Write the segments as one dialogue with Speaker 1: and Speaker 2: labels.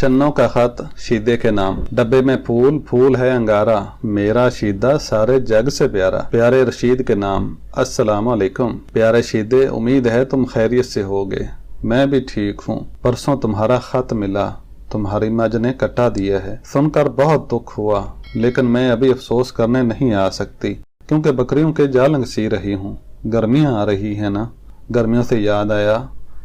Speaker 1: चन्नों का खत शीदे के नाम। डब्बे में फूल, फूल है अंगारा, मेरा शीदा सारे जग से प्यारा। प्यारे रशीद के नाम, अस्सलाम वालेकुम। प्यारे शीदे, उम्मीद है तुम खैरियत से होगे। मैं भी ठीक हूँ। परसों तुम्हारा खत मिला, तुम्हारी मज ने कटा दिया है। सुनकर बहुत दुख हुआ, लेकिन मैं अभी अफसोस करने नहीं आ सकती, क्योंकि बकरियों के जालंग सी रही हूँ। गर्मियाँ आ रही है ना। गर्मियों से याद आया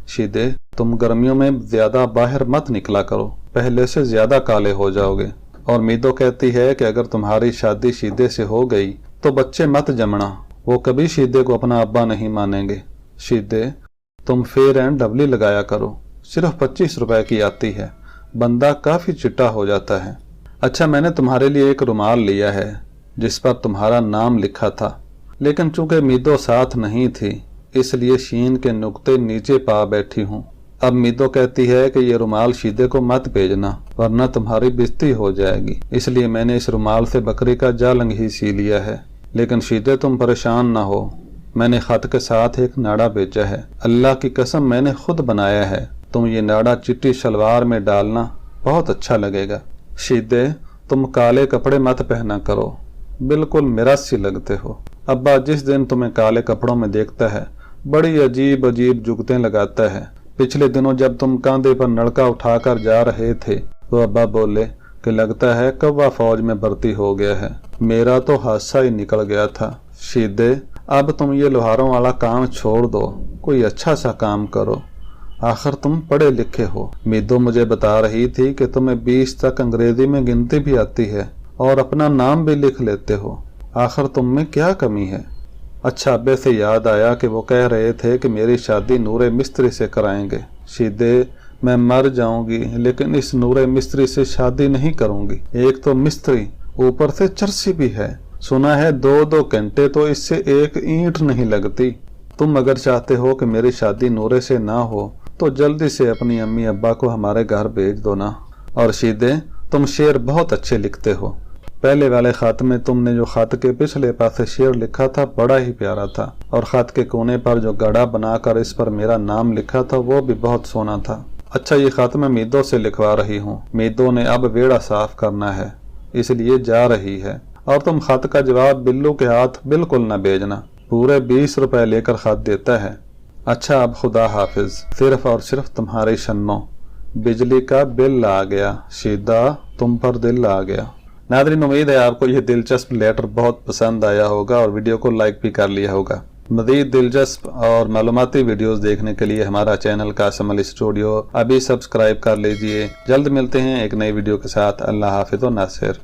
Speaker 1: शीदे, तुम गर्मियों में ज्यादा बाहर मत निकला करो, पहले से ज्यादा काले हो जाओगे। और मीदो कहती है कि अगर तुम्हारी शादी शीदे से हो गई तो बच्चे मत जमना, वो कभी शीदे को अपना अब्बा नहीं मानेंगे। शीदे, तुम फेयर एंड लवली लगाया करो, सिर्फ 25 रुपए की आती है, बंदा काफी चिट्टा हो जाता है। अच्छा, मैंने तुम्हारे लिए एक रुमाल लिया है जिस पर तुम्हारा नाम लिखा था, लेकिन चूंकि मीदो साथ नहीं थी इसलिए शीन के नुक्ते नीचे पा बैठी हूँ। अब मीदो कहती है कि ये रुमाल शीदे को मत भेजना, वरना तुम्हारी बेइज्जती हो जाएगी, इसलिए मैंने इस रुमाल से बकरी का जालंग ही सी लिया है। लेकिन शीदे, तुम परेशान ना हो, मैंने खत के साथ एक नाड़ा भेजा है। अल्लाह की कसम, मैंने खुद बनाया है। तुम ये नाड़ा चिट्टी शलवार में डालना, बहुत अच्छा लगेगा। शीदे, तुम काले कपड़े मत पहना करो, बिल्कुल मेरा सी लगते हो। अब्बा जिस दिन तुम्हें काले कपड़ों में देखता है बड़ी अजीब अजीब जुगतें लगाता है। पिछले दिनों जब तुम कांधे पर नलका उठाकर जा रहे थे तो अब्बा बोले कि लगता है कौवा फौज में भर्ती हो गया है। मेरा तो हादसा ही निकल गया था। शीदे, अब तुम ये लोहारों वाला काम छोड़ दो, कोई अच्छा सा काम करो, आखिर तुम पढ़े लिखे हो। मीदो मुझे बता रही थी कि तुम्हें 20 तक अंग्रेजी में गिनती भी आती है और अपना नाम भी लिख लेते हो, आखिर तुम में क्या कमी है। अच्छा, अब्बे से याद आया कि वो कह रहे थे कि मेरी शादी नूरे मिस्त्री से कराएंगे। शीदे, मैं मर जाऊंगी लेकिन इस नूरे मिस्त्री से शादी नहीं करूंगी। एक तो मिस्त्री, ऊपर से चर्सी भी है। सुना है 2-2 घंटे तो इससे एक ईंट नहीं लगती। तुम अगर चाहते हो कि मेरी शादी नूरे से ना हो तो जल्दी से अपनी अम्मी अब्बा को हमारे घर भेज दो ना। और शीदे, तुम शेर बहुत अच्छे लिखते हो। पहले वाले खत में तुमने जो खत के पिछले पासे शेर लिखा था बड़ा ही प्यारा था, और खत के कोने पर जो गड़ा बनाकर इस पर मेरा नाम लिखा था वो भी बहुत सोना था। अच्छा, ये खत मैं मीदो से लिखवा रही हूँ। मीदो ने अब वेड़ा साफ करना है इसलिए जा रही है, और तुम खत का जवाब बिल्लू के हाथ बिल्कुल न भेजना, पूरे 20 रुपए लेकर खत देता है। अच्छा, अब खुदा हाफिज। सिर्फ और सिर्फ तुम्हारी शन्नो, बिजली का बिल आ गया। शीदा, तुम पर दिल आ गया। नादरीन, उम्मीद है आपको यह दिलचस्प लेटर बहुत पसंद आया होगा और वीडियो को लाइक भी कर लिया होगा। मज़ीद दिलचस्प और मालूमाती वीडियोस देखने के लिए हमारा चैनल कासिम अली स्टूडियो अभी सब्सक्राइब कर लीजिए। जल्द मिलते हैं एक नई वीडियो के साथ। अल्लाह हाफिज़ व नासिर।